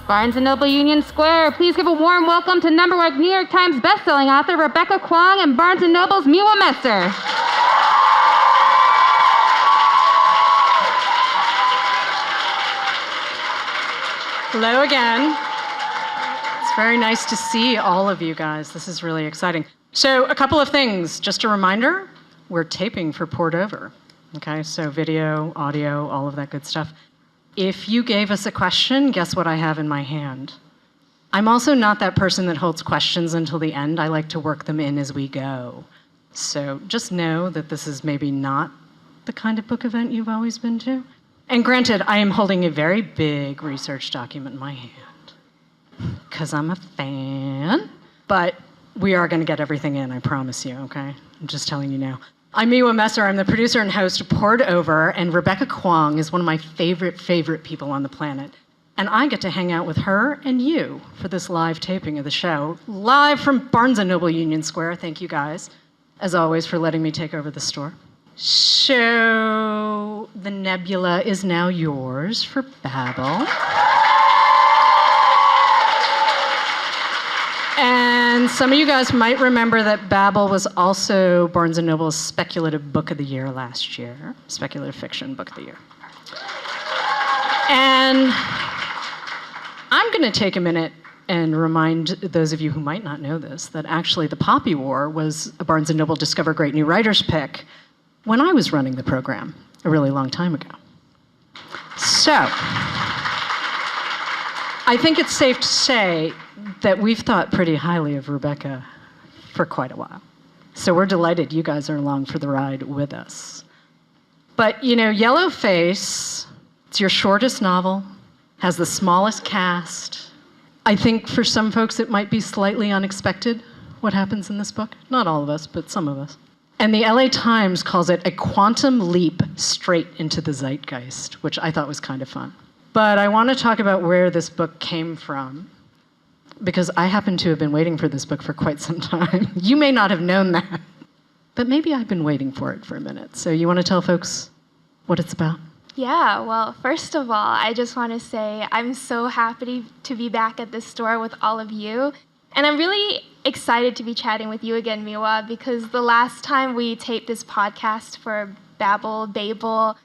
Barnes & Noble Union Square. Please give a warm welcome to #1 New York Times bestselling author Rebecca Kuang and Barnes & Noble's Miwa Messer. Hello again. It's very nice to see all of you guys. This is really exciting. So a couple of things. Just a reminder, we're taping for Poured Over. Okay, so video, audio, all of that good stuff. If you gave us a question, guess what I have in my hand? I'm also not that person that holds questions until the end. I like to work them in as we go. So just know that this is maybe not the kind of book event you've always been to. And granted, I am holding a very big research document in my hand because I'm a fan, but we are going to get everything in, I promise you, okay? I'm just telling you now. I'm Miwa Messer. I'm the producer and host of Poured Over, and Rebecca Kuang is one of my favorite people on the planet. And I get to hang out with her and you for this live taping of the show, live from Barnes & Noble Union Square. Thank you guys, as always, for letting me take over the store. So the nebula is now yours for Babel. And some of you guys might remember that Babel was also Barnes & Noble's Speculative Book of the Year last year, Speculative Fiction Book of the Year. And I'm going to take a minute and remind those of you who might not know this that actually The Poppy War was a Barnes & Noble Discover Great New Writers pick when I was running the program a really long time ago. So I think it's safe to say that we've thought pretty highly of Rebecca for quite a while. So we're delighted you guys are along for the ride with us. But, you know, Yellowface, it's your shortest novel, has the smallest cast. I think for some folks it might be slightly unexpected what happens in this book. Not all of us, but some of us. And the LA Times calls it a quantum leap straight into the zeitgeist, which I thought was kind of fun. But I want to talk about where this book came from, because I happen to have been waiting for this book for quite some time. You may not have known that, but maybe I've been waiting for it for a minute. So you want to tell folks what it's about? Yeah, well, first of all, I just want to say I'm so happy to be back at this store with all of you. And I'm really excited to be chatting with you again, Miwa, because the last time we taped this podcast for Babel,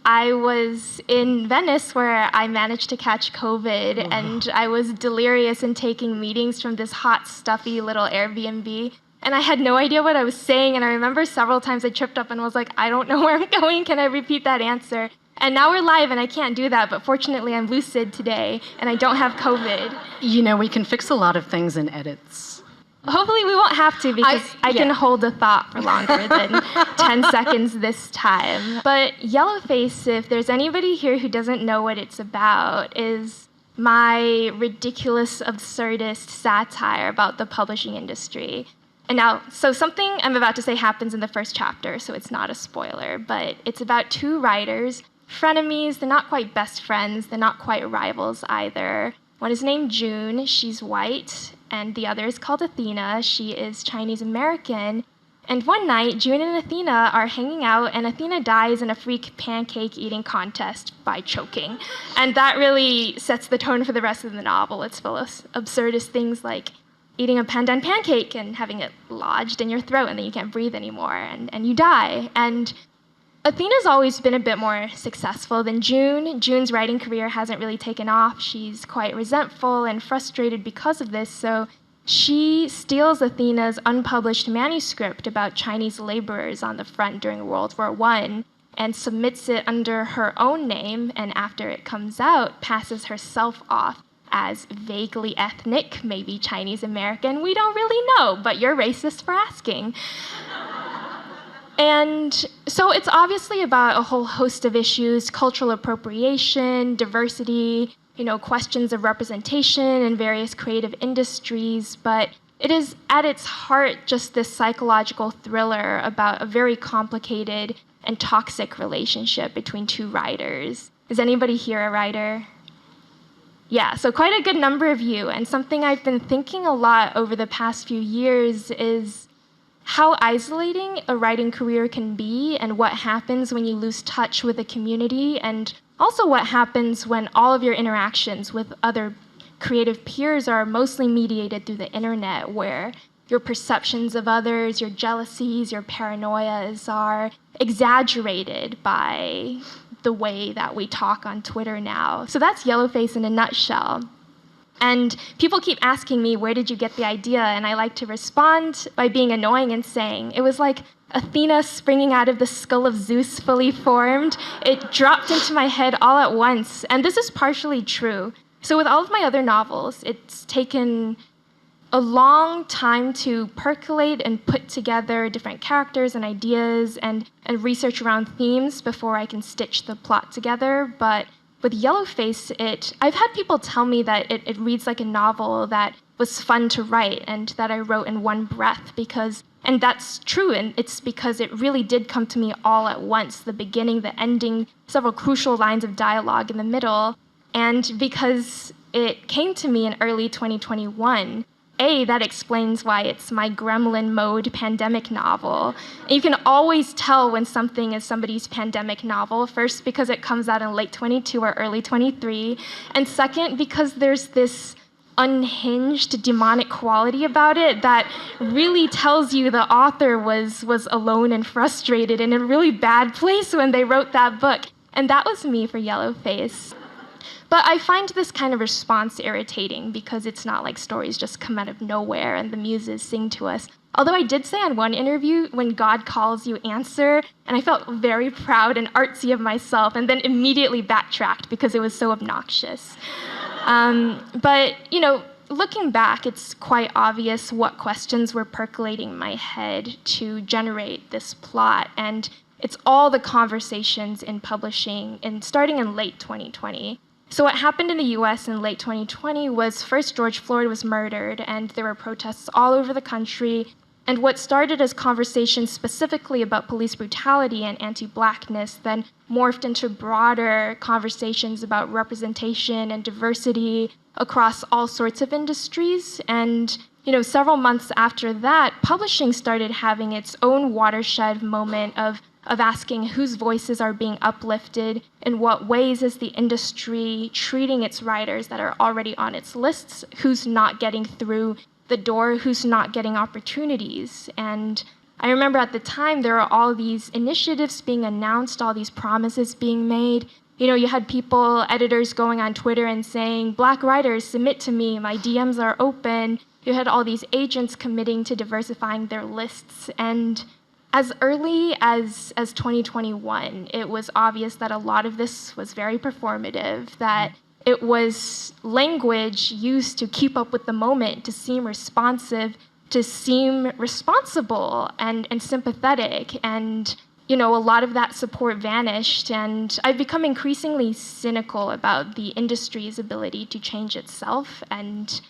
I was in Venice where I managed to catch COVID, and I was delirious and taking meetings from this hot, stuffy little Airbnb. And I had no idea what I was saying, and I remember several times I tripped up and was like, I don't know where I'm going, can I repeat that answer? And now we're live and I can't do that, but fortunately I'm lucid today and I don't have COVID. You know, we can fix a lot of things in edits. Hopefully we won't have to, because I can hold a thought for longer than 10 seconds this time. But Yellowface, if there's anybody here who doesn't know what it's about, is my ridiculous, absurdist satire about the publishing industry. And now, so something I'm about to say happens in the first chapter, so it's not a spoiler, but it's about two writers, frenemies. They're not quite best friends, they're not quite rivals either. One is named June, she's white, and the other is called Athena, she is Chinese American. And one night, June and Athena are hanging out, and Athena dies in a freak pancake eating contest by choking. And that really sets the tone for the rest of the novel. It's full of absurdist things like eating a pandan pancake and having it lodged in your throat, and then you can't breathe anymore, and you die. And Athena's always been a bit more successful than June. June's writing career hasn't really taken off. She's quite resentful and frustrated because of this, so she steals Athena's unpublished manuscript about Chinese laborers on the front during World War I and submits it under her own name, and after it comes out, passes herself off as vaguely ethnic, maybe Chinese American. We don't really know, but you're racist for asking. And so it's obviously about a whole host of issues: cultural appropriation, diversity, questions of representation in various creative industries, but it is at its heart just this psychological thriller about a very complicated and toxic relationship between two writers. Is anybody here a writer? Yeah, so quite a good number of you, and something I've been thinking a lot over the past few years is how isolating a writing career can be, and what happens when you lose touch with the community, and also what happens when all of your interactions with other creative peers are mostly mediated through the internet, where your perceptions of others, your jealousies, your paranoias are exaggerated by the way that we talk on Twitter now. So that's Yellowface in a nutshell. And people keep asking me, where did you get the idea? And I like to respond by being annoying and saying, it was like Athena springing out of the skull of Zeus fully formed. It dropped into my head all at once. And this is partially true. So with all of my other novels, it's taken a long time to percolate and put together different characters and ideas and research around themes before I can stitch the plot together. But with Yellowface, I've had people tell me that it reads like a novel that was fun to write and that I wrote in one breath and that's true, and it's because it really did come to me all at once, the beginning, the ending, several crucial lines of dialogue in the middle, and because it came to me in early 2021, that explains why it's my gremlin mode pandemic novel. And you can always tell when something is somebody's pandemic novel, first because it comes out in late 22 or early 23, and second because there's this unhinged demonic quality about it that really tells you the author was alone and frustrated in a really bad place when they wrote that book. And that was me for Yellowface. But I find this kind of response irritating because it's not like stories just come out of nowhere and the muses sing to us. Although I did say on one interview, when God calls you, answer, and I felt very proud and artsy of myself and then immediately backtracked because it was so obnoxious. But, looking back, it's quite obvious what questions were percolating in my head to generate this plot, and it's all the conversations in publishing and starting in late 2020. So what happened in the US in late 2020 was first George Floyd was murdered and there were protests all over the country. And what started as conversations specifically about police brutality and anti-Blackness then morphed into broader conversations about representation and diversity across all sorts of industries. And several months after that, publishing started having its own watershed moment of asking whose voices are being uplifted, in what ways is the industry treating its writers that are already on its lists, who's not getting through the door, who's not getting opportunities. And I remember at the time there were all these initiatives being announced, all these promises being made. You had people, editors going on Twitter and saying, Black writers, submit to me, my DMs are open. You had all these agents committing to diversifying their lists. And as early as 2021, it was obvious that a lot of this was very performative, that it was language used to keep up with the moment, to seem responsive, to seem responsible and sympathetic. And, a lot of that support vanished. And I've become increasingly cynical about the industry's ability to change itself and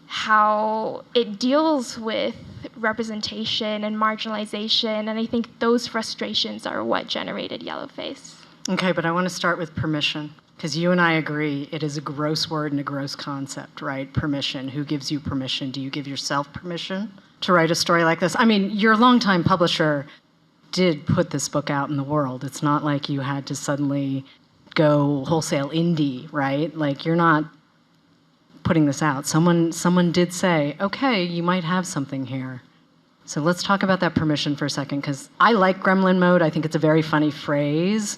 how it deals with representation and marginalization, and I think those frustrations are what generated Yellowface. Okay, but I want to start with permission, because you and I agree it is a gross word and a gross concept, right? Permission. Who gives you permission? Do you give yourself permission to write a story like this? I mean, your longtime publisher did put this book out in the world. It's not like you had to suddenly go wholesale indie, right? Like, you're not putting this out. Someone did say, okay, you might have something here. So let's talk about that permission for a second, because I like gremlin mode. I think it's a very funny phrase,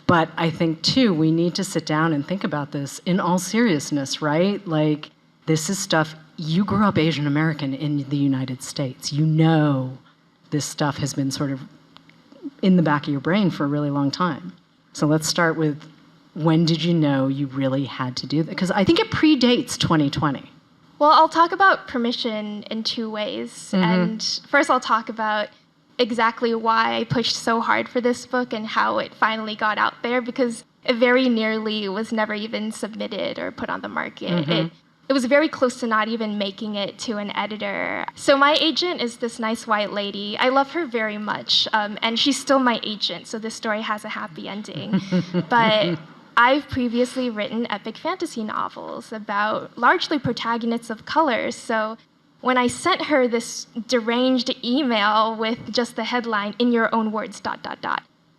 but I think too, we need to sit down and think about this in all seriousness, right? Like, this is stuff, you grew up Asian American in the United States. This stuff has been sort of in the back of your brain for a really long time. So let's start with, when did you know you really had to do that? Because I think it predates 2020. Well, I'll talk about permission in two ways. Mm-hmm. And first I'll talk about exactly why I pushed so hard for this book and how it finally got out there, because it very nearly was never even submitted or put on the market. Mm-hmm. It was very close to not even making it to an editor. So my agent is this nice white lady. I love her very much, and she's still my agent, so this story has a happy ending. But I've previously written epic fantasy novels about largely protagonists of color, so when I sent her this deranged email with just the headline, "In your own words, ...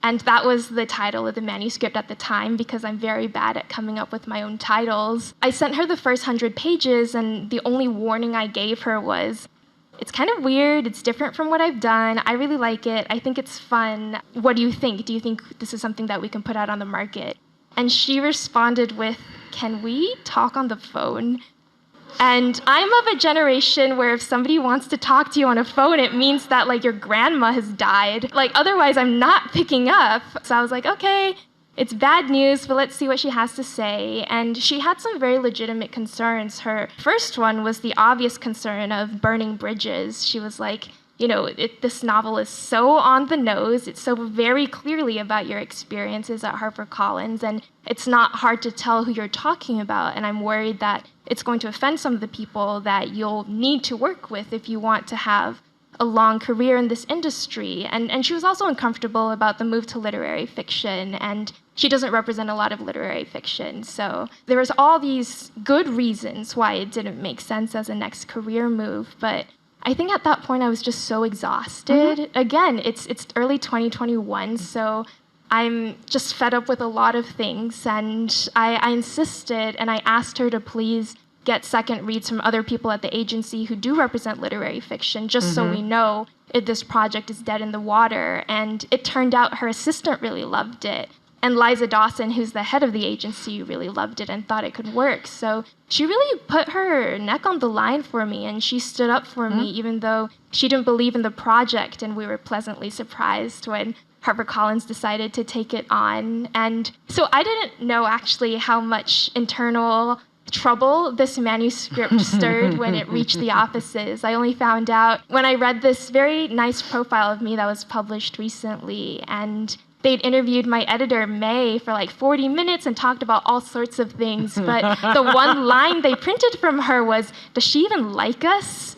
And that was the title of the manuscript at the time because I'm very bad at coming up with my own titles. I sent her the first 100 pages, and the only warning I gave her was, it's kind of weird, it's different from what I've done, I really like it, I think it's fun, what do you think? Do you think this is something that we can put out on the market? And she responded with, can we talk on the phone? And I'm of a generation where if somebody wants to talk to you on a phone, it means that like your grandma has died. Like otherwise I'm not picking up. So I was like, okay, it's bad news, but let's see what she has to say. And she had some very legitimate concerns. Her first one was the obvious concern of burning bridges. She was like, you know, this novel is so on the nose. It's so very clearly about your experiences at HarperCollins, and it's not hard to tell who you're talking about. And I'm worried that it's going to offend some of the people that you'll need to work with if you want to have a long career in this industry. And she was also uncomfortable about the move to literary fiction, and she doesn't represent a lot of literary fiction. So there was all these good reasons why it didn't make sense as a next career move, but I think at that point I was just so exhausted. Mm-hmm. Again, it's early 2021, so I'm just fed up with a lot of things, and I insisted and I asked her to please get second reads from other people at the agency who do represent literary fiction, just so we know if this project is dead in the water. And it turned out her assistant really loved it. And Liza Dawson, who's the head of the agency, really loved it and thought it could work. So she really put her neck on the line for me, and she stood up for me, even though she didn't believe in the project, and we were pleasantly surprised when HarperCollins decided to take it on. And so I didn't know actually how much internal trouble this manuscript stirred when it reached the offices. I only found out when I read this very nice profile of me that was published recently, and they'd interviewed my editor, May, for like 40 minutes and talked about all sorts of things. But the one line they printed from her was, does she even like us?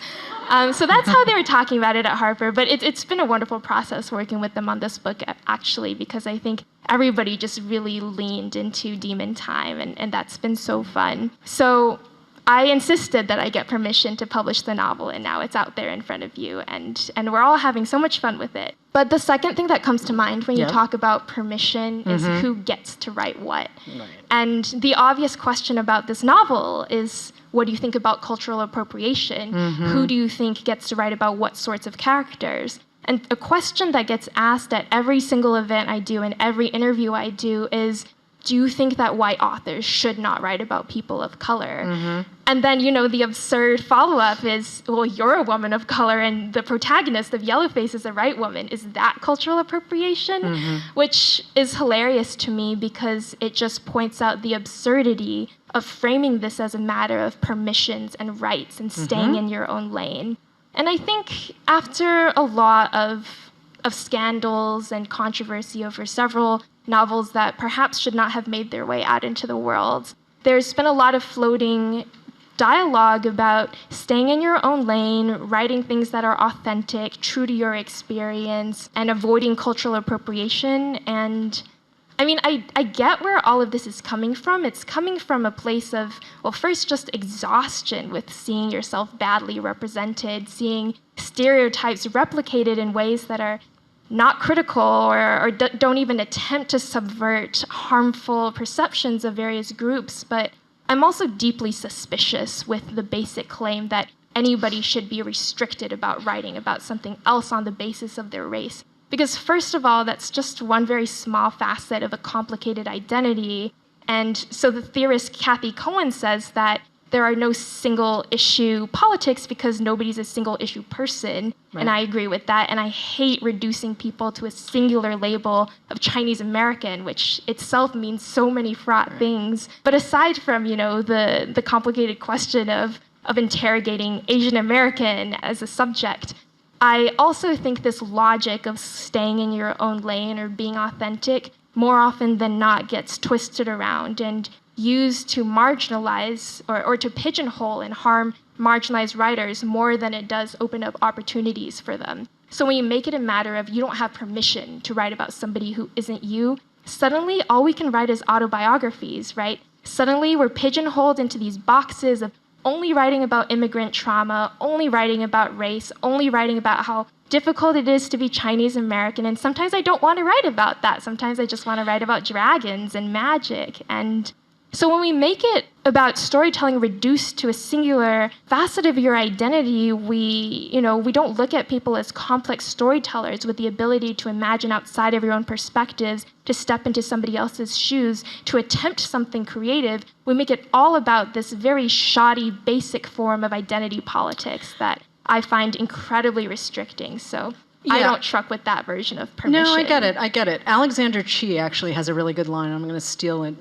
So that's how they were talking about it at Harper. But it's been a wonderful process working with them on this book, actually, because I think everybody just really leaned into Demon Time, and that's been so fun. So I insisted that I get permission to publish the novel, and now it's out there in front of you, and we're all having so much fun with it. But the second thing that comes to mind when you talk about permission is who gets to write what. Right. And the obvious question about this novel is, what do you think about cultural appropriation? Who do you think gets to write about what sorts of characters? And a question that gets asked at every single event I do and every interview I do is, do you think that white authors should not write about people of color? And then, you know, the absurd follow-up is, well, you're a woman of color and the protagonist of Yellowface is a white woman. Is that cultural appropriation? Which is hilarious to me because it just points out the absurdity of framing this as a matter of permissions and rights and staying in your own lane. And I think after a lot of scandals and controversy over several novels that perhaps should not have made their way out into the world, there's been a lot of floating dialogue about staying in your own lane, writing things that are authentic, true to your experience, and avoiding cultural appropriation. And I mean, I get where all of this is coming from. It's coming from a place of, well, first just exhaustion with seeing yourself badly represented, seeing stereotypes replicated in ways that are not critical or don't even attempt to subvert harmful perceptions of various groups. But I'm also deeply suspicious with the basic claim that anybody should be restricted about writing about something else on the basis of their race. Because first of all, that's just one very small facet of a complicated identity. And so the theorist Kathy Cohen says that there are no single issue politics because nobody's a single issue person. Right. And I agree with that. And I hate reducing people to a singular label of Chinese American, which itself means so many fraught things. But aside from, you know, the complicated question of interrogating Asian American as a subject, I also think this logic of staying in your own lane or being authentic more often than not gets twisted around and used to marginalize or to pigeonhole and harm marginalized writers more than it does open up opportunities for them. So when you make it a matter of you don't have permission to write about somebody who isn't you, suddenly all we can write is autobiographies, right? Suddenly we're pigeonholed into these boxes of only writing about immigrant trauma, only writing about race, only writing about how difficult it is to be Chinese American, and sometimes I don't want to write about that. Sometimes I just want to write about dragons and magic. And so when we make it about storytelling reduced to a singular facet of your identity, we don't look at people as complex storytellers with the ability to imagine outside of your own perspectives, to step into somebody else's shoes, to attempt something creative. We make it all about this very shoddy, basic form of identity politics that I find incredibly restricting. So I don't truck with that version of permission. No, I get it. Alexander Chee actually has a really good line. I'm going to steal it.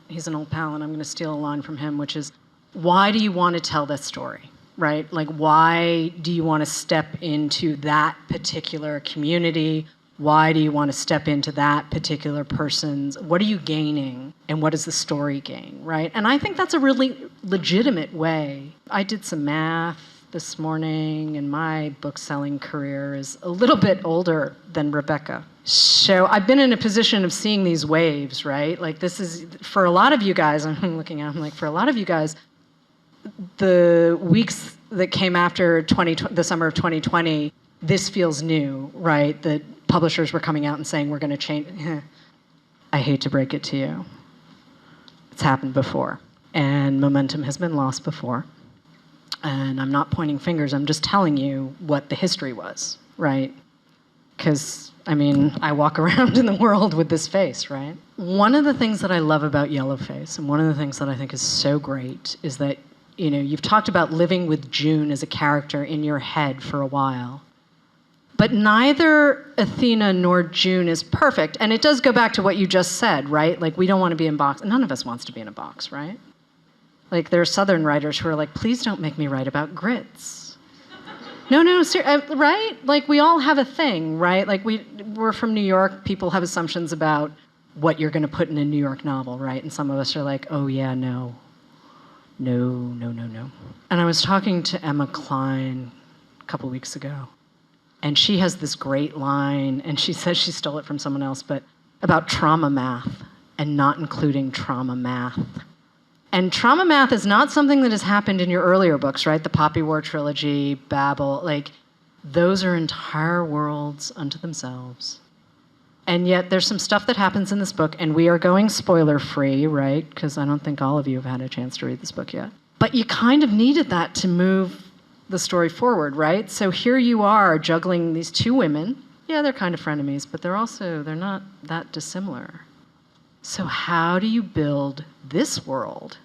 He's an old pal, and I'm going to steal a line from him, which is, why do you want to tell this story, right? Like, why do you want to step into that particular community? Why do you want to step into that particular person's, what are you gaining, and what does the story gain, right? And I think that's a really legitimate way. I did some math this morning, and my book-selling career is a little bit older than Rebecca. So I've been in a position of seeing these waves, right? Like, this is, for a lot of you guys, I'm looking at them like, for a lot of you guys, the weeks that came after the summer of 2020, this feels new, right? That publishers were coming out and saying, we're going to change. I hate to break it to you. It's happened before, and momentum has been lost before. And I'm not pointing fingers, I'm just telling you what the history was, right? Because, I mean, I walk around in the world with this face, right? One of the things that I love about Yellowface, and one of the things that I think is so great, is that, you've talked about living with June as a character in your head for a while. But neither Athena nor June is perfect. And it does go back to what you just said, right? Like, we don't want to be in a box. None of us wants to be in a box, right? Like, there are Southern writers who are like, please don't make me write about grits. No, right? Like, we all have a thing, right? Like, we're from New York. People have assumptions about what you're going to put in a New York novel, right? And some of us are like, oh, yeah, no. And I was talking to Emma Klein a couple weeks ago, and she has this great line, and she says she stole it from someone else, but about trauma math and not including trauma math. And trauma math is not something that has happened in your earlier books, right? The Poppy War trilogy, Babel, like, those are entire worlds unto themselves. And yet there's some stuff that happens in this book, and we are going spoiler-free, right? Because I don't think all of you have had a chance to read this book yet. But you kind of needed that to move the story forward, right? So here you are juggling these two women. Yeah, they're kind of frenemies, but they're not that dissimilar. So how do you build this world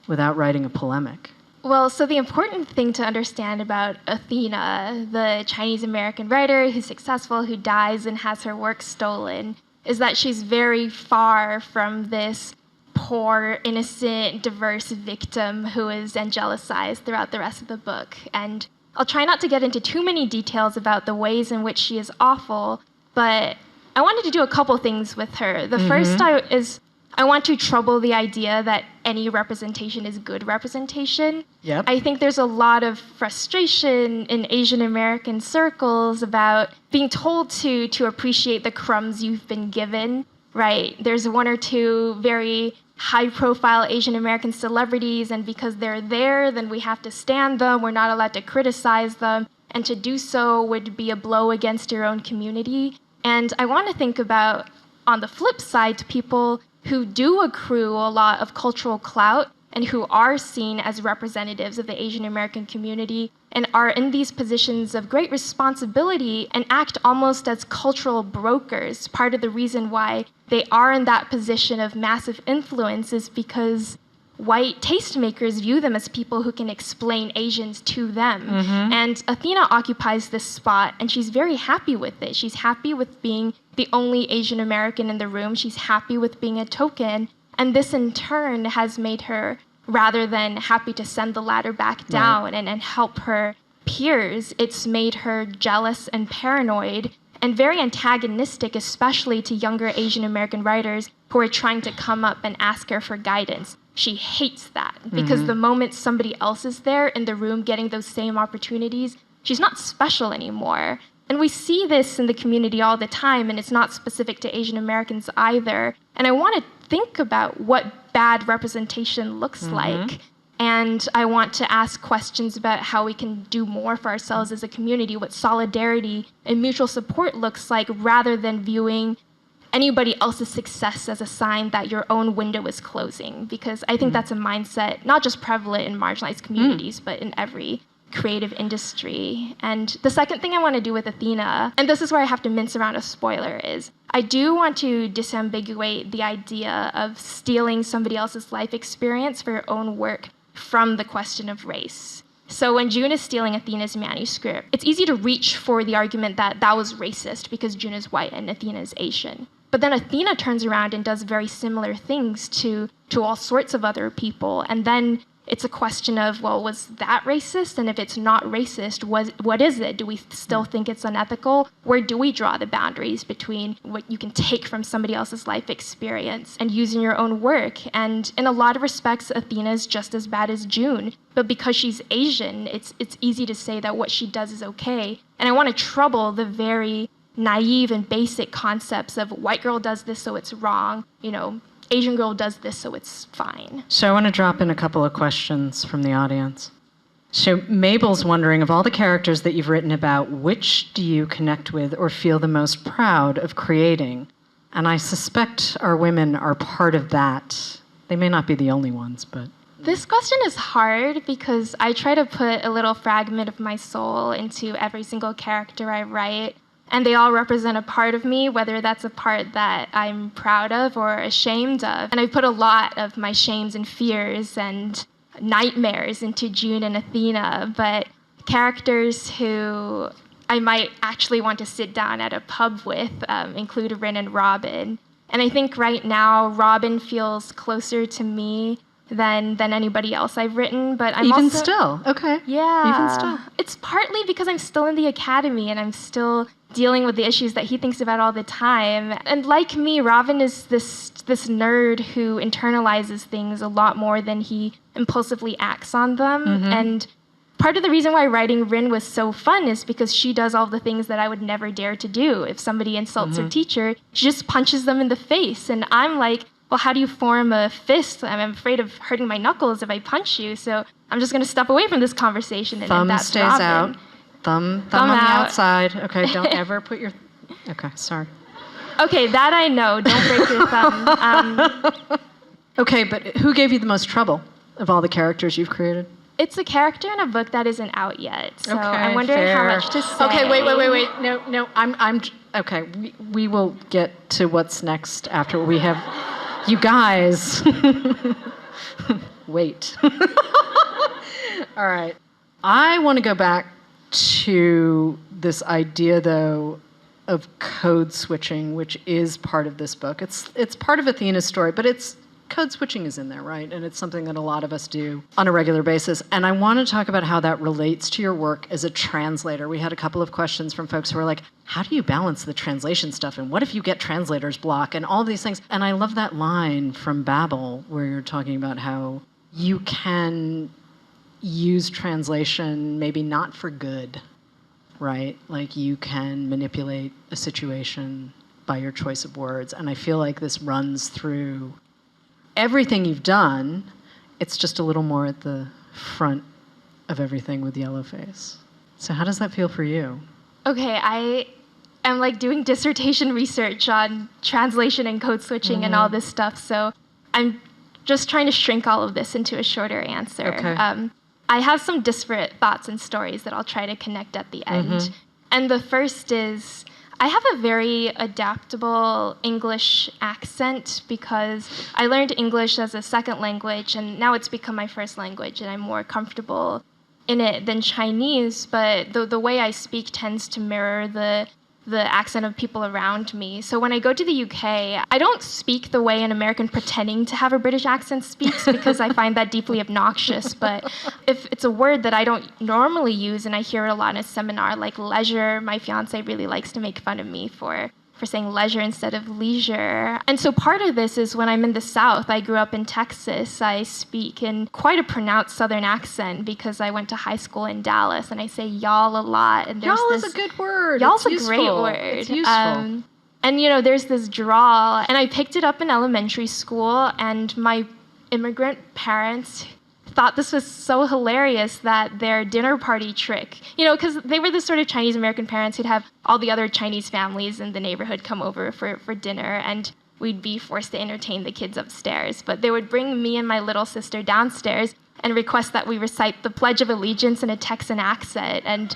without writing a polemic? Well, so the important thing to understand about Athena, the Chinese American writer who's successful, who dies and has her work stolen, is that she's very far from this poor, innocent, diverse victim who is angelicized throughout the rest of the book. And I'll try not to get into too many details about the ways in which she is awful, but I wanted to do a couple things with her. The first is I want to trouble the idea that any representation is good representation. Yep. I think there's a lot of frustration in Asian American circles about being told to appreciate the crumbs you've been given, right? There's one or two very high-profile Asian American celebrities, and because they're there, then we have to stand them. We're not allowed to criticize them, and to do so would be a blow against your own community. And I want to think about, on the flip side, people who do accrue a lot of cultural clout and who are seen as representatives of the Asian American community and are in these positions of great responsibility and act almost as cultural brokers. Part of the reason why they are in that position of massive influence is because white tastemakers view them as people who can explain Asians to them. And Athena occupies this spot, and she's very happy with it. She's happy with being the only Asian American in the room. She's happy with being a token. And this, in turn, has made her, rather than happy to send the ladder back down and help her peers, it's made her jealous and paranoid and very antagonistic, especially to younger Asian American writers who are trying to come up and ask her for guidance. She hates that because the moment somebody else is there in the room getting those same opportunities, she's not special anymore. And we see this in the community all the time, and it's not specific to Asian Americans either. And I want to think about what bad representation looks like. And I want to ask questions about how we can do more for ourselves as a community, what solidarity and mutual support looks like, rather than viewing anybody else's success as a sign that your own window is closing. Because I think that's a mindset not just prevalent in marginalized communities, but in every creative industry. And the second thing I want to do with Athena, and this is where I have to mince around a spoiler, is I do want to disambiguate the idea of stealing somebody else's life experience for your own work from the question of race. So when June is stealing Athena's manuscript, it's easy to reach for the argument that that was racist because June is white and Athena is Asian. But then Athena turns around and does very similar things to all sorts of other people. And then it's a question of, well, was that racist? And if it's not racist, what is it? Do we still think it's unethical? Where do we draw the boundaries between what you can take from somebody else's life experience and use in your own work? And in a lot of respects, Athena is just as bad as June. But because she's Asian, it's easy to say that what she does is okay. And I want to trouble the very naive and basic concepts of white girl does this, so it's wrong, Asian girl does this, so it's fine. So I want to drop in a couple of questions from the audience. So Mabel's wondering, of all the characters that you've written about, which do you connect with or feel the most proud of creating? And I suspect our women are part of that. They may not be the only ones, but... This question is hard because I try to put a little fragment of my soul into every single character I write. And they all represent a part of me, whether that's a part that I'm proud of or ashamed of. And I put a lot of my shames and fears and nightmares into June and Athena, but characters who I might actually want to sit down at a pub with include Rin and Robin. And I think right now, Robin feels closer to me than anybody else I've written, but I'm Even also... still, okay. Yeah. Even still. It's partly because I'm still in the academy and I'm still dealing with the issues that he thinks about all the time. And like me, Robin is this nerd who internalizes things a lot more than he impulsively acts on them. And part of the reason why writing Rin was so fun is because she does all the things that I would never dare to do. If somebody insults her teacher, she just punches them in the face. And I'm like, well, how do you form a fist? I'm afraid of hurting my knuckles if I punch you, so I'm just going to step away from this conversation. Thumb and that's stays Robin. out. Thumb on the outside. Okay, don't ever put your... Okay, sorry. Okay, that I know. Don't break your thumb. Okay, but who gave you the most trouble of all the characters you've created? It's a character in a book that isn't out yet, so Okay, I'm wondering how fair. much to say. Okay, wait. No, I'm okay, we will get to what's next after we have... You guys. Wait. All right. I want to go back to this idea, though, of code switching, which is part of this book. It's part of Athena's story, but code switching is in there, right? And it's something that a lot of us do on a regular basis. And I want to talk about how that relates to your work as a translator. We had a couple of questions from folks who were like, how do you balance the translation stuff? And what if you get translator's block and all these things? And I love that line from Babel where you're talking about how you can use translation maybe not for good, right? Like you can manipulate a situation by your choice of words. And I feel like this runs through everything you've done. It's just a little more at the front of everything with Yellowface. So how does that feel for you? Okay, I am like doing dissertation research on translation and code switching and all this stuff, so I'm just trying to shrink all of this into a shorter answer. Okay. I have some disparate thoughts and stories that I'll try to connect at the end. And the first is, I have a very adaptable English accent because I learned English as a second language, and now it's become my first language, and I'm more comfortable in it than Chinese, but the way I speak tends to mirror the accent of people around me. So when I go to the UK, I don't speak the way an American pretending to have a British accent speaks because I find that deeply obnoxious. But if it's a word that I don't normally use and I hear it a lot in a seminar, like leisure, my fiance really likes to make fun of me for saying leisure instead of leisure. And so part of this is when I'm in the South, I grew up in Texas, I speak in quite a pronounced Southern accent because I went to high school in Dallas and I say y'all a lot. And there's Y'all this, is a good word. Y'all's it's a great useful. word. It's useful. And there's this drawl, and I picked it up in elementary school, and my immigrant parents thought this was so hilarious that their dinner party trick, because they were the sort of Chinese American parents who'd have all the other Chinese families in the neighborhood come over for dinner, and we'd be forced to entertain the kids upstairs. But they would bring me and my little sister downstairs and request that we recite the Pledge of Allegiance in a Texan accent. And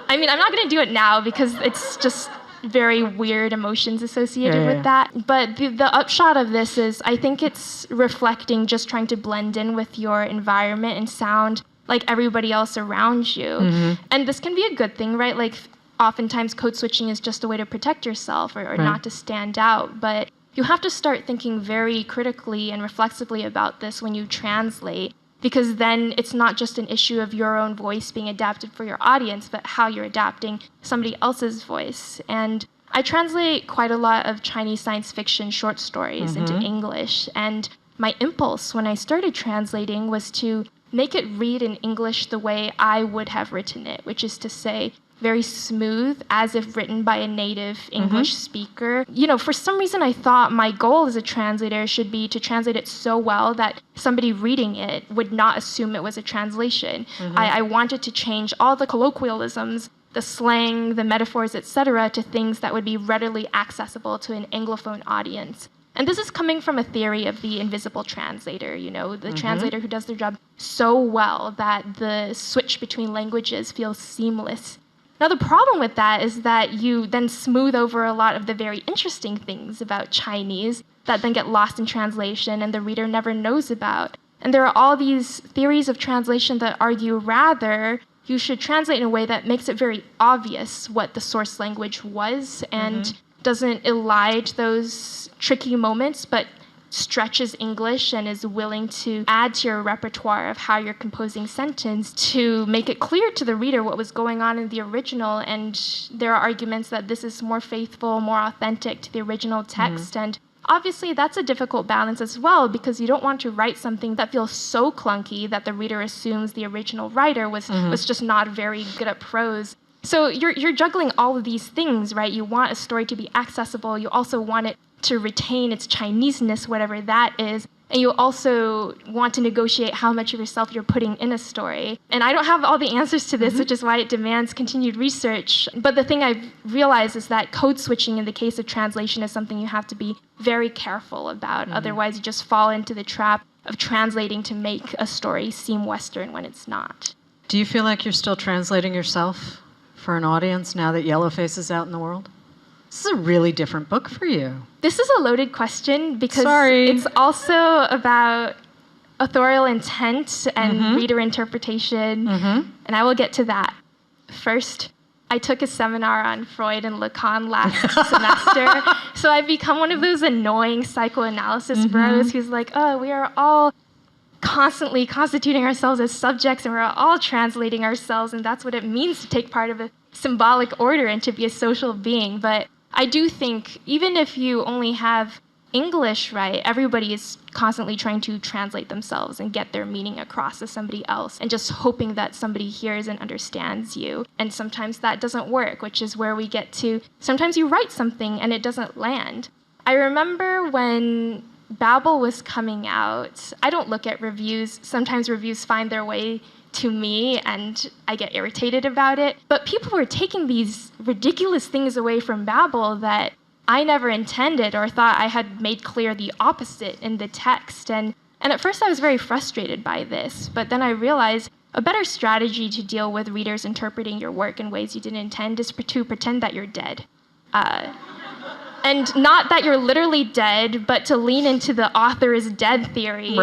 I'm not going to do it now because it's just very weird emotions associated with that. But the upshot of this is I think it's reflecting just trying to blend in with your environment and sound like everybody else around you. And this can be a good thing, right? Like oftentimes code switching is just a way to protect yourself or not to stand out. But you have to start thinking very critically and reflexively about this when you translate, because then it's not just an issue of your own voice being adapted for your audience, but how you're adapting somebody else's voice. And I translate quite a lot of Chinese science fiction short stories into English. And my impulse when I started translating was to make it read in English the way I would have written it, which is to say, very smooth, as if written by a native English speaker. For some reason I thought my goal as a translator should be to translate it so well that somebody reading it would not assume it was a translation. I wanted to change all the colloquialisms, the slang, the metaphors, etc., to things that would be readily accessible to an Anglophone audience. And this is coming from a theory of the invisible translator, the translator who does their job so well that the switch between languages feels seamless. Now, the problem with that is that you then smooth over a lot of the very interesting things about Chinese that then get lost in translation and the reader never knows about. And there are all these theories of translation that argue rather you should translate in a way that makes it very obvious what the source language was and doesn't elide those tricky moments, but stretches English and is willing to add to your repertoire of how you're composing sentence to make it clear to the reader what was going on in the original. And there are arguments that this is more faithful, more authentic to the original text. And obviously that's a difficult balance as well, because you don't want to write something that feels so clunky that the reader assumes the original writer was just not very good at prose. So you're juggling all of these things, right? You want a story to be accessible. You also want it to retain its Chineseness, whatever that is. And you also want to negotiate how much of yourself you're putting in a story. And I don't have all the answers to this, which is why it demands continued research. But the thing I've realized is that code switching in the case of translation is something you have to be very careful about. Otherwise, you just fall into the trap of translating to make a story seem Western when it's not. Do you feel like you're still translating yourself for an audience now that Yellowface is out in the world? This is a really different book for you. This is a loaded question because it's also about authorial intent and reader interpretation, and I will get to that. First, I took a seminar on Freud and Lacan last semester, so I've become one of those annoying psychoanalysis bros who's like, oh, we are all constantly constituting ourselves as subjects and we're all translating ourselves, and that's what it means to take part of a symbolic order and to be a social being. But I do think even if you only have English right, everybody is constantly trying to translate themselves and get their meaning across to somebody else and just hoping that somebody hears and understands you. And sometimes that doesn't work, which is where we get to sometimes you write something and it doesn't land. I remember when Babel was coming out, I don't look at reviews. Sometimes reviews find their way to me and I get irritated about it. But people were taking these ridiculous things away from Babel that I never intended or thought I had made clear the opposite in the text. And at first I was very frustrated by this, but then I realized a better strategy to deal with readers interpreting your work in ways you didn't intend is to pretend that you're dead. And not that you're literally dead, but to lean into the author is dead theory,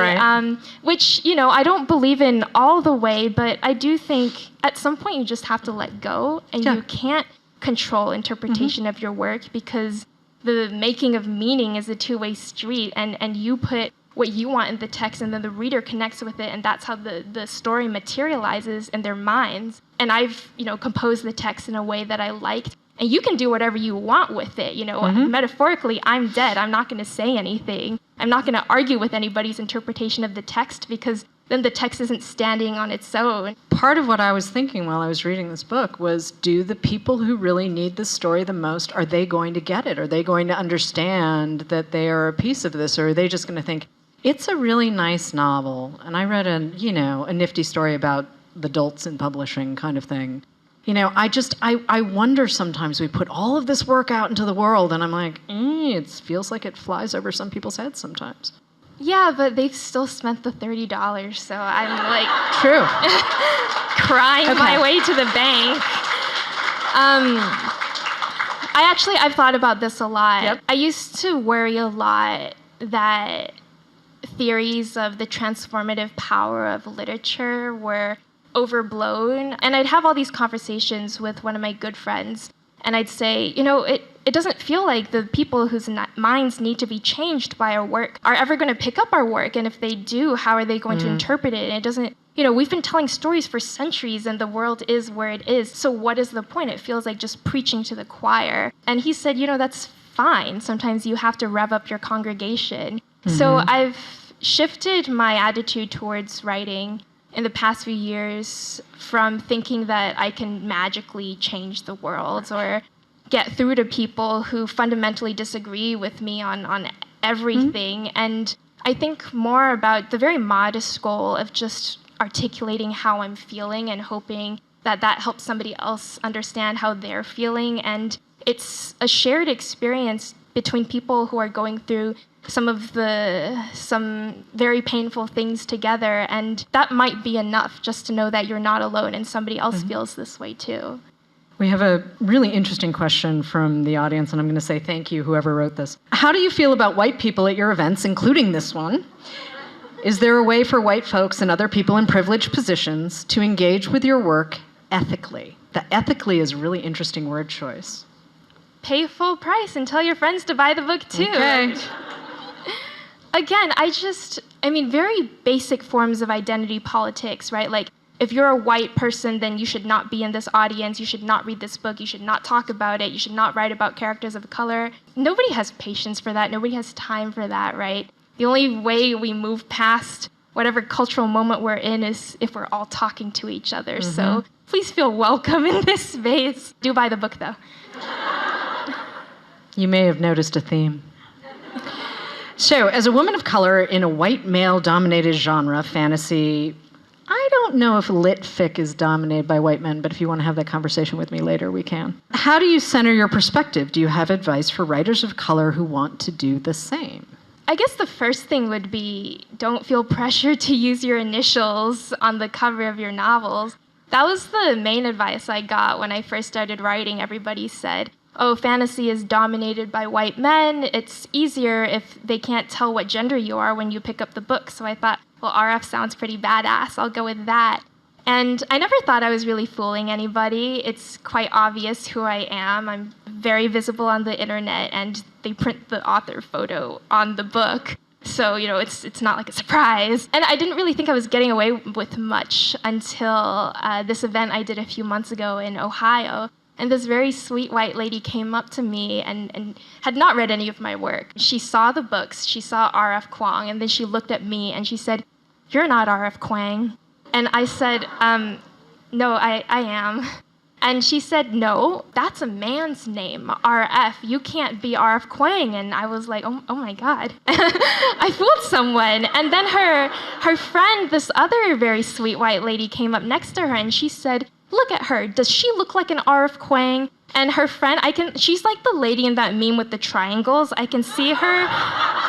which, I don't believe in all the way, but I do think at some point you just have to let go, and you can't control interpretation of your work because the making of meaning is a two-way street, and you put what you want in the text, and then the reader connects with it, and that's how the story materializes in their minds. And I've, composed the text in a way that I liked. And you can do whatever you want with it. Metaphorically, I'm dead. I'm not going to say anything. I'm not going to argue with anybody's interpretation of the text because then the text isn't standing on its own. Part of what I was thinking while I was reading this book was, do the people who really need this story the most, are they going to get it? Are they going to understand that they are a piece of this? Or are they just going to think, It's a really nice novel, and I read a nifty story about the dolts in publishing kind of thing. I wonder sometimes we put all of this work out into the world, and I'm like, it feels like it flies over some people's heads sometimes. Yeah, but they've still spent the $30, so I'm like... True. crying my way to the bank. I've thought about this a lot. Yep. I used to worry a lot that theories of the transformative power of literature were overblown. And I'd have all these conversations with one of my good friends, and I'd say, it doesn't feel like the people whose minds need to be changed by our work are ever going to pick up our work. And if they do, how are they going to interpret it? And it doesn't, we've been telling stories for centuries and the world is where it is. So what is the point? It feels like just preaching to the choir. And he said, that's fine. Sometimes you have to rev up your congregation. So I've shifted my attitude towards writing in the past few years from thinking that I can magically change the world or get through to people who fundamentally disagree with me on everything. And I think more about the very modest goal of just articulating how I'm feeling and hoping that that helps somebody else understand how they're feeling. And it's a shared experience between people who are going through some very painful things together, and that might be enough just to know that you're not alone and somebody else feels this way too. We have a really interesting question from the audience, and I'm going to say thank you, whoever wrote this. How do you feel about white people at your events, including this one? Is there a way for white folks and other people in privileged positions to engage with your work ethically? The ethically is a really interesting word choice. Pay full price and tell your friends to buy the book too. Okay. Again, very basic forms of identity politics, right? Like, if you're a white person, then you should not be in this audience, you should not read this book, you should not talk about it, you should not write about characters of color. Nobody has patience for that, nobody has time for that, right? The only way we move past whatever cultural moment we're in is if we're all talking to each other. So please feel welcome in this space. Do buy the book, though. You may have noticed a theme. So, as a woman of color in a white male-dominated genre, fantasy, I don't know if lit fic is dominated by white men, but if you want to have that conversation with me later, we can. How do you center your perspective? Do you have advice for writers of color who want to do the same? I guess the first thing would be don't feel pressure to use your initials on the cover of your novels. That was the main advice I got when I first started writing. Everybody said, oh, fantasy is dominated by white men. It's easier if they can't tell what gender you are when you pick up the book. So I thought, well, RF sounds pretty badass. I'll go with that. And I never thought I was really fooling anybody. It's quite obvious who I am. I'm very visible on the internet, and they print the author photo on the book. So, it's not like a surprise. And I didn't really think I was getting away with much until this event I did a few months ago in Ohio. And this very sweet white lady came up to me and had not read any of my work. She saw the books, she saw R.F. Kuang, and then she looked at me and she said, "You're not R.F. Kuang." And I said, no, I am. And she said, "No, that's a man's name, R.F. You can't be R.F. Kuang." And I was like, oh my God. I fooled someone. And then her friend, this other very sweet white lady, came up next to her and she said, "Look at her. Does she look like an R.F. Kuang?" And her friend, she's like the lady in that meme with the triangles. I can see her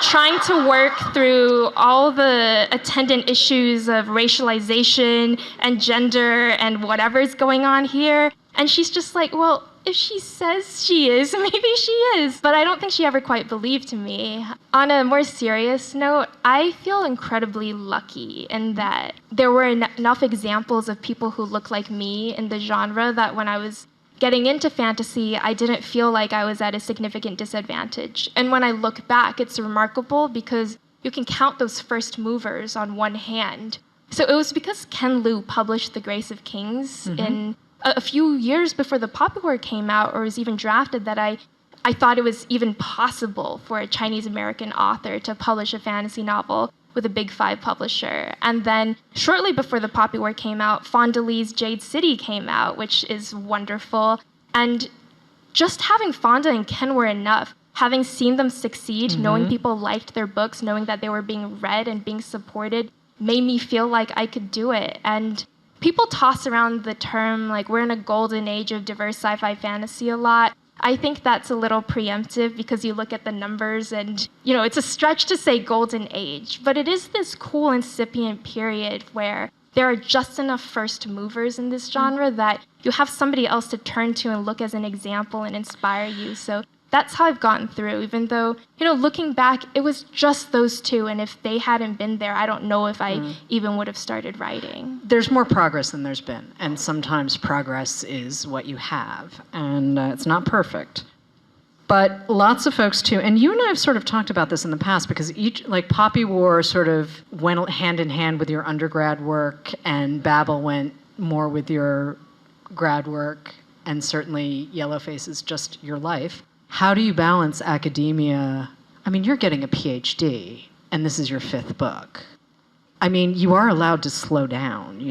trying to work through all the attendant issues of racialization and gender and whatever's going on here. And she's just like, well, if she says she is, maybe she is. But I don't think she ever quite believed me. On a more serious note, I feel incredibly lucky in that there were enough examples of people who look like me in the genre that when I was getting into fantasy, I didn't feel like I was at a significant disadvantage. And when I look back, it's remarkable because you can count those first movers on one hand. So it was because Ken Liu published The Grace of Kings in a few years before the Poppy War came out or was even drafted that I thought it was even possible for a Chinese-American author to publish a fantasy novel with a Big Five publisher. And then shortly before the Poppy War came out, Fonda Lee's Jade City came out, which is wonderful. And just having Fonda and Ken were enough. having seen them succeed, knowing people liked their books, knowing that they were being read and being supported, made me feel like I could do it. And people toss around the term, like, we're in a golden age of diverse sci-fi fantasy a lot. I think that's a little preemptive because you look at the numbers and, it's a stretch to say golden age, but it is this cool incipient period where there are just enough first movers in this genre that you have somebody else to turn to and look as an example and inspire you. So that's how I've gotten through, even though, looking back, it was just those two. And if they hadn't been there, I don't know if I even would have started writing. There's more progress than there's been. And sometimes progress is what you have. And it's not perfect. But lots of folks, too, and you and I have sort of talked about this in the past because Poppy War sort of went hand in hand with your undergrad work, and Babel went more with your grad work, and certainly Yellowface is just your life. How do you balance academia? I mean, you're getting a PhD, and this is your 5th book. I mean, you are allowed to slow down,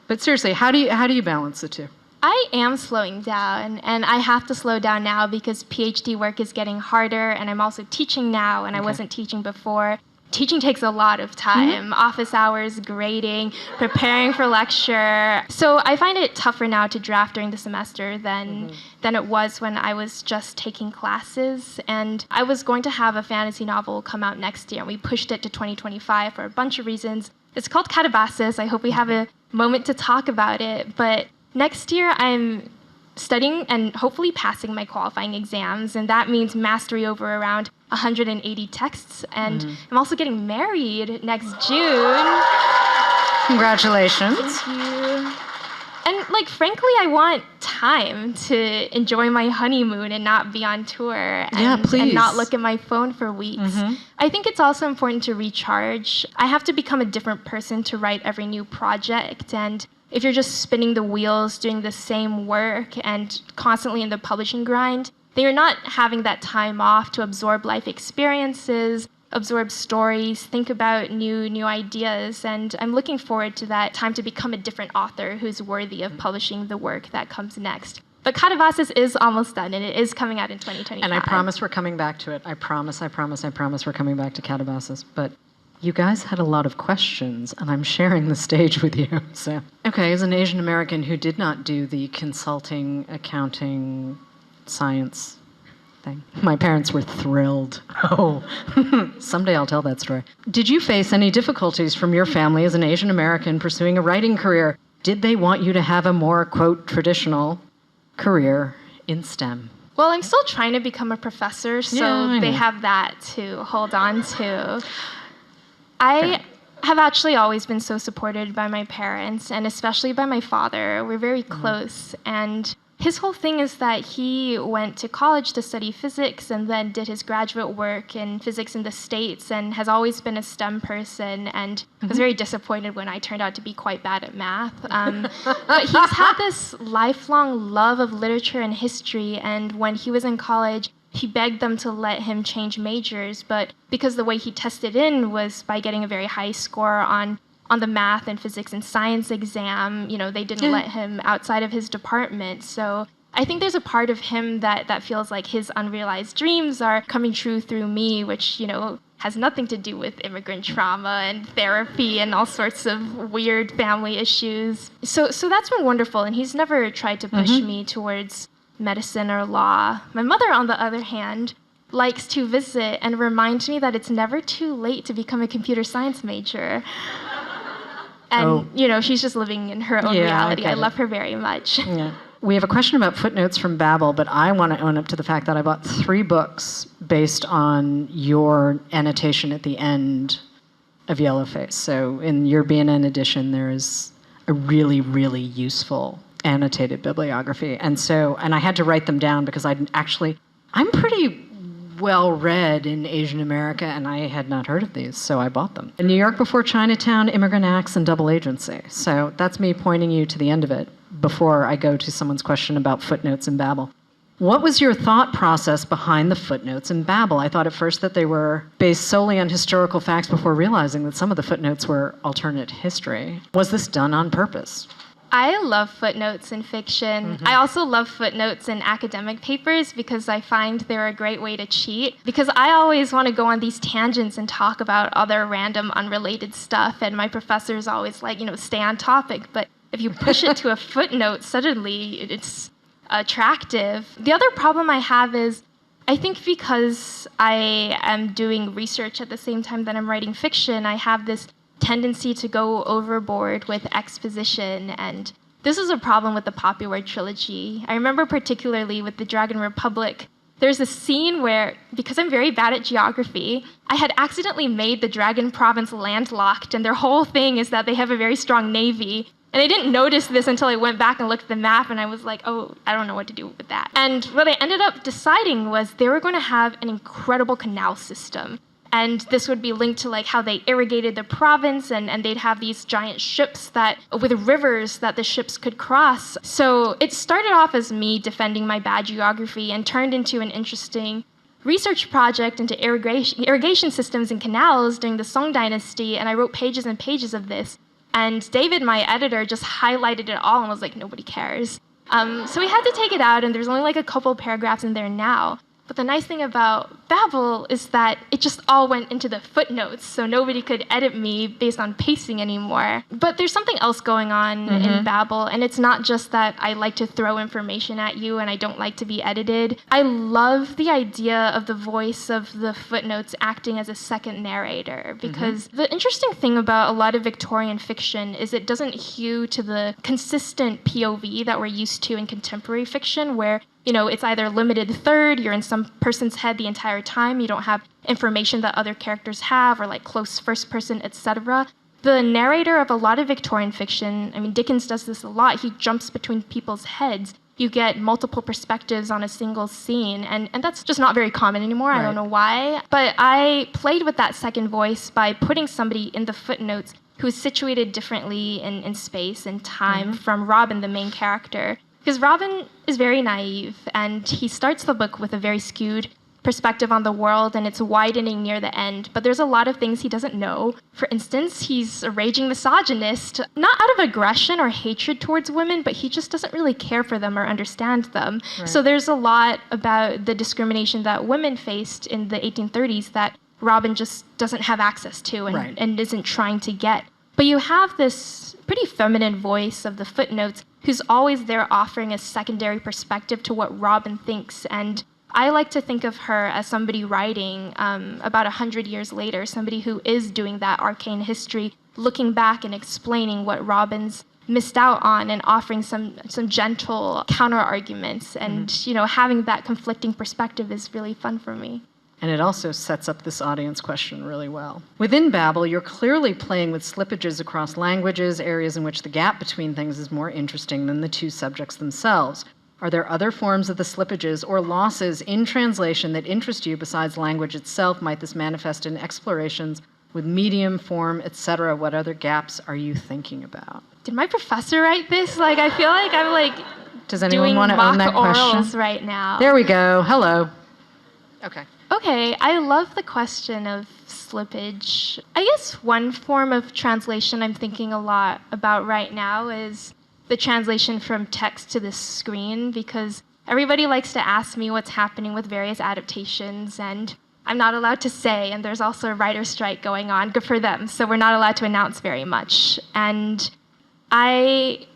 But seriously, how do you balance the two? I am slowing down, and I have to slow down now because PhD work is getting harder, and I'm also teaching now, and I wasn't teaching before. Teaching takes a lot of time, office hours, grading, preparing for lecture. So I find it tougher now to draft during the semester than it was when I was just taking classes. And I was going to have a fantasy novel come out next year, and we pushed it to 2025 for a bunch of reasons. It's called Catabasis. I hope we have a moment to talk about it. But next year, I'm studying and hopefully passing my qualifying exams, and that means mastery over around 180 texts. And I'm also getting married next June. Congratulations. Thank you. And frankly, I want time to enjoy my honeymoon and not be on tour and not look at my phone for weeks. I think it's also important to recharge. I have to become a different person to write every new project, and if you're just spinning the wheels, doing the same work, and constantly in the publishing grind, then you're not having that time off to absorb life experiences, absorb stories, think about new ideas. And I'm looking forward to that time to become a different author who's worthy of publishing the work that comes next. But Catabasis is almost done, and it is coming out in 2025. And I promise we're coming back to it. I promise we're coming back to Catabasis. But you guys had a lot of questions, and I'm sharing the stage with you. So, okay, as an Asian American who did not do the consulting, accounting, science thing, my parents were thrilled. Oh, someday I'll tell that story. Did you face any difficulties from your family as an Asian American pursuing a writing career? Did they want you to have a more, quote, traditional career in STEM? Well, I'm still trying to become a professor, so they have that to hold on to. I have actually always been so supported by my parents, and especially by my father. We're very close, and his whole thing is that he went to college to study physics and then did his graduate work in physics in the States and has always been a STEM person, and was very disappointed when I turned out to be quite bad at math. But he's had this lifelong love of literature and history, and when he was in college, he begged them to let him change majors, but because the way he tested in was by getting a very high score on the math and physics and science exam, they didn't let him outside of his department. So I think there's a part of him that feels like his unrealized dreams are coming true through me, which, has nothing to do with immigrant trauma and therapy and all sorts of weird family issues. So that's been wonderful, and he's never tried to push me towards medicine or law. My mother, on the other hand, likes to visit and remind me that it's never too late to become a computer science major. And, she's just living in her own reality. I love her very much. Yeah. We have a question about footnotes from Babel, but I want to own up to the fact that I bought 3 books based on your annotation at the end of Yellowface. So in your BNN edition, there is a really, really useful annotated bibliography. And I had to write them down because I'm pretty well read in Asian America, and I had not heard of these, so I bought them. New York Before Chinatown, Immigrant Acts, and Double Agency. So that's me pointing you to the end of it before I go to someone's question about footnotes in Babel. What was your thought process behind the footnotes in Babel? I thought at first that they were based solely on historical facts before realizing that some of the footnotes were alternate history. Was this done on purpose? I love footnotes in fiction. I also love footnotes in academic papers because I find they're a great way to cheat. Because I always want to go on these tangents and talk about other random unrelated stuff, and my professor's always like, stay on topic. But if you push it to a footnote, suddenly it's attractive. The other problem I have is I think because I am doing research at the same time that I'm writing fiction, I have this tendency to go overboard with exposition, and this is a problem with the Popular trilogy. I remember particularly with the Dragon Republic, there's a scene where, because I'm very bad at geography, I had accidentally made the Dragon Province landlocked, and their whole thing is that they have a very strong navy. And I didn't notice this until I went back and looked at the map, and I was like, oh, I don't know what to do with that. And what I ended up deciding was they were going to have an incredible canal system. And this would be linked to how they irrigated the province, and they'd have these giant ships with rivers that the ships could cross. So it started off as me defending my bad geography and turned into an interesting research project into irrigation systems and canals during the Song Dynasty, and I wrote pages and pages of this. And David, my editor, just highlighted it all and was like, nobody cares. So we had to take it out, and there's only a couple paragraphs in there now. But the nice thing about Babel is that it just all went into the footnotes, so nobody could edit me based on pacing anymore. But there's something else going on in Babel, and it's not just that I like to throw information at you and I don't like to be edited. I love the idea of the voice of the footnotes acting as a second narrator, because the interesting thing about a lot of Victorian fiction is it doesn't hew to the consistent POV that we're used to in contemporary fiction, where it's either limited third, you're in some person's head the entire time, you don't have information that other characters have, or close first person, etc. The narrator of a lot of Victorian fiction, Dickens does this a lot, he jumps between people's heads. You get multiple perspectives on a single scene, and that's just not very common anymore. Right. I don't know why. But I played with that second voice by putting somebody in the footnotes who's situated differently in space and time from Robin, the main character. Because Robin is very naive, and he starts the book with a very skewed perspective on the world, and it's widening near the end. But there's a lot of things he doesn't know. For instance, he's a raging misogynist, not out of aggression or hatred towards women, but he just doesn't really care for them or understand them. Right. So there's a lot about the discrimination that women faced in the 1830s that Robin just doesn't have access to and isn't trying to get. But you have this pretty feminine voice of the footnotes who's always there offering a secondary perspective to what Robin thinks. And I like to think of her as somebody writing about 100 years later, somebody who is doing that arcane history, looking back and explaining what Robin's missed out on and offering some gentle counter-arguments. And, having that conflicting perspective is really fun for me. And it also sets up this audience question really well. Within Babel, you're clearly playing with slippages across languages, areas in which the gap between things is more interesting than the two subjects themselves. Are there other forms of the slippages or losses in translation that interest you besides language itself? Might this manifest in explorations with medium, form, etc.? What other gaps are you thinking about? Did my professor write this? I feel like I'm Does anyone want to own that question? Orals right now. There we go. Hello. Okay, I love the question of slippage. I guess one form of translation I'm thinking a lot about right now is the translation from text to the screen, because everybody likes to ask me what's happening with various adaptations, and I'm not allowed to say, and there's also a writer's strike going on. Good for them. So we're not allowed to announce very much. And I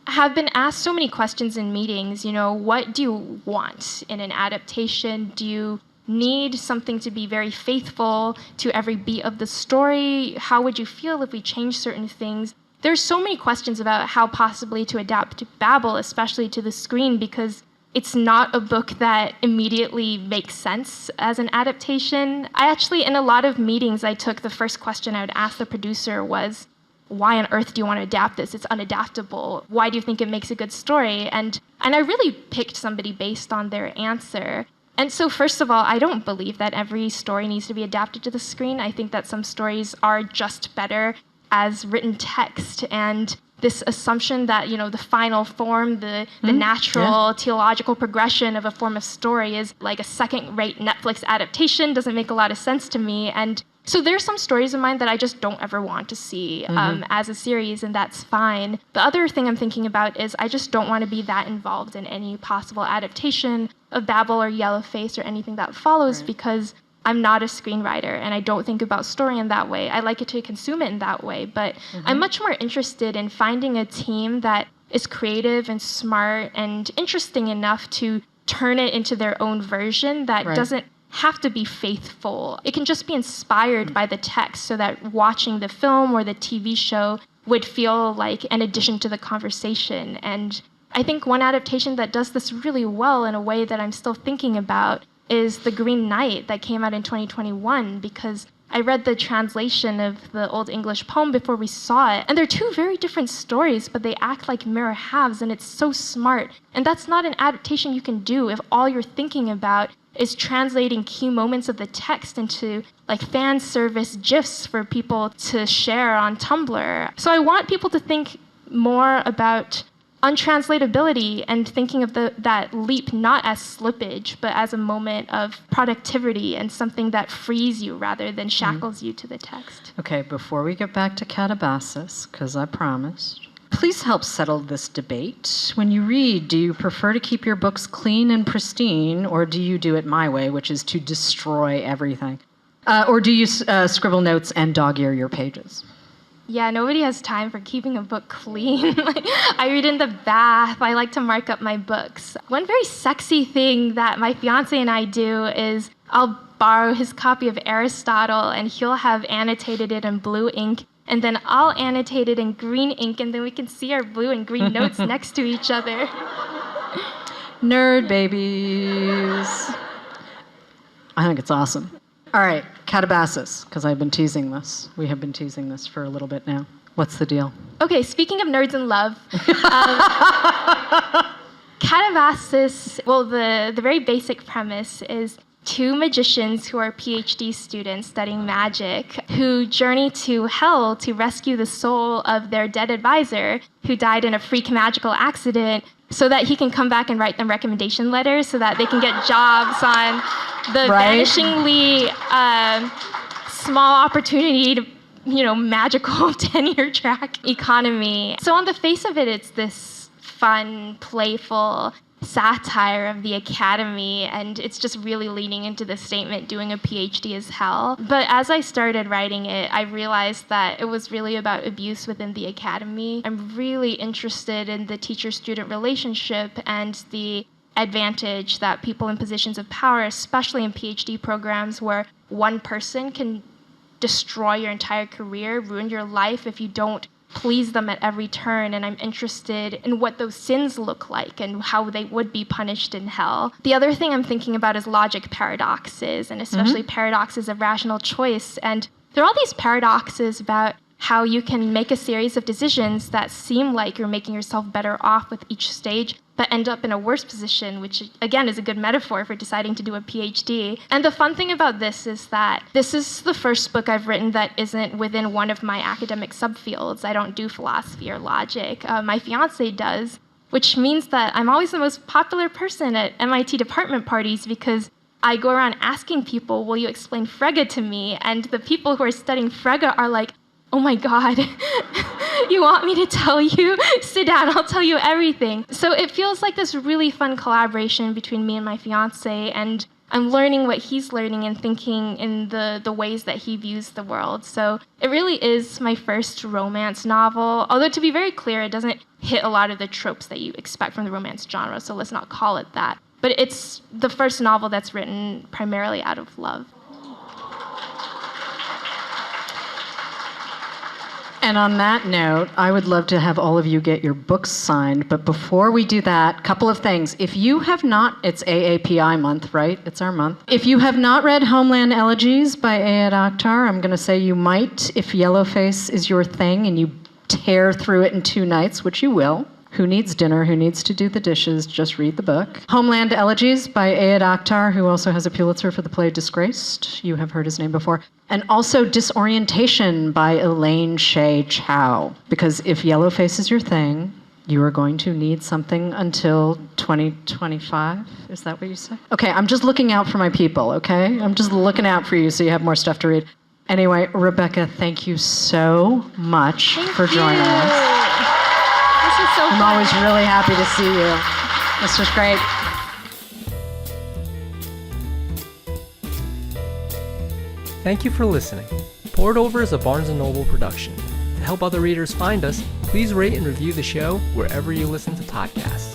have been asked so many questions in meetings, what do you want in an adaptation? Do you need something to be very faithful to every beat of the story? How would you feel if we changed certain things? There's so many questions about how possibly to adapt Babel, especially to the screen, because it's not a book that immediately makes sense as an adaptation. I actually, in a lot of meetings I took, the first question I would ask the producer was, why on earth do you want to adapt this? It's unadaptable. Why do you think it makes a good story? And I really picked somebody based on their answer. And so first of all, I don't believe that every story needs to be adapted to the screen. I think that some stories are just better as written text. And this assumption that, the final form, the natural teleological progression of a form of story is like a second-rate Netflix adaptation doesn't make a lot of sense to me. And so there's some stories of mine that I just don't ever want to see as a series, and that's fine. The other thing I'm thinking about is I just don't want to be that involved in any possible adaptation of Babel or Yellowface or anything that follows because I'm not a screenwriter and I don't think about story in that way. I like it to consume it in that way, but I'm much more interested in finding a team that is creative and smart and interesting enough to turn it into their own version that doesn't have to be faithful. It can just be inspired by the text so that watching the film or the TV show would feel like an addition to the conversation. And I think one adaptation that does this really well in a way that I'm still thinking about is The Green Knight that came out in 2021, because I read the translation of the Old English poem before we saw it, and they're two very different stories, but they act like mirror halves, and it's so smart. And that's not an adaptation you can do if all you're thinking about is translating key moments of the text into like fan service GIFs for people to share on Tumblr. So I want people to think more about untranslatability and thinking of that leap not as slippage, but as a moment of productivity and something that frees you rather than shackles you to the text. Okay, before we get back to Catabasis, because I promised, please help settle this debate. When you read, do you prefer to keep your books clean and pristine, or do you do it my way, which is to destroy everything? Or do you scribble notes and dog-ear your pages? Yeah, nobody has time for keeping a book clean. I read in the bath. I like to mark up my books. One very sexy thing that my fiance and I do is I'll borrow his copy of Aristotle, and he'll have annotated it in blue ink, and then I'll annotate it in green ink, and then we can see our blue and green notes next to each other. Nerd babies. I think it's awesome. All right, Catabasis, because I've been teasing this. We have been teasing this for a little bit now. What's the deal? Okay, speaking of nerds and love, Catabasis, well, the very basic premise is two magicians who are PhD students studying magic who journey to hell to rescue the soul of their dead advisor who died in a freak magical accident so that he can come back and write them recommendation letters so that they can get jobs on the vanishingly small opportunity to, magical tenure track economy. So on the face of it, it's this fun, playful satire of the academy, and it's just really leaning into the statement, doing a PhD is hell. But as I started writing it, I realized that it was really about abuse within the academy. I'm really interested in the teacher-student relationship and the advantage that people in positions of power, especially in PhD programs where one person can destroy your entire career, ruin your life if you don't please them at every turn, and I'm interested in what those sins look like and how they would be punished in hell. The other thing I'm thinking about is logic paradoxes, and especially paradoxes of rational choice. And there are all these paradoxes about how you can make a series of decisions that seem like you're making yourself better off with each stage, but end up in a worse position, which again is a good metaphor for deciding to do a PhD. And the fun thing about this is that this is the first book I've written that isn't within one of my academic subfields. I don't do philosophy or logic. My fiance does, which means that I'm always the most popular person at MIT department parties because I go around asking people, will you explain Frege to me? And the people who are studying Frege are like, oh my God, you want me to tell you? Sit down, I'll tell you everything. So it feels like this really fun collaboration between me and my fiance, and I'm learning what he's learning and thinking in the ways that he views the world. So it really is my first romance novel, although to be very clear, it doesn't hit a lot of the tropes that you expect from the romance genre, so let's not call it that. But it's the first novel that's written primarily out of love. And on that note, I would love to have all of you get your books signed. But before we do that, a couple of things. If you have not, it's AAPI month, right? It's our month. If you have not read Homeland Elegies by Ayad Akhtar, I'm going to say you might if Yellowface is your thing and you tear through it in 2 nights, which you will. Who needs dinner? Who needs to do the dishes? Just read the book. Homeland Elegies by Ayad Akhtar, who also has a Pulitzer for the play Disgraced. You have heard his name before. And also Disorientation by Elaine Shea Chow. Because if Yellowface is your thing, you are going to need something until 2025. Is that what you said? Okay, I'm just looking out for my people, okay? I'm just looking out for you so you have more stuff to read. Anyway, Rebecca, thank you so much for joining us. This is so fun. I'm always really happy to see you. This was great. Thank you for listening. Poured Over is a Barnes & Noble production. To help other readers find us, please rate and review the show wherever you listen to podcasts.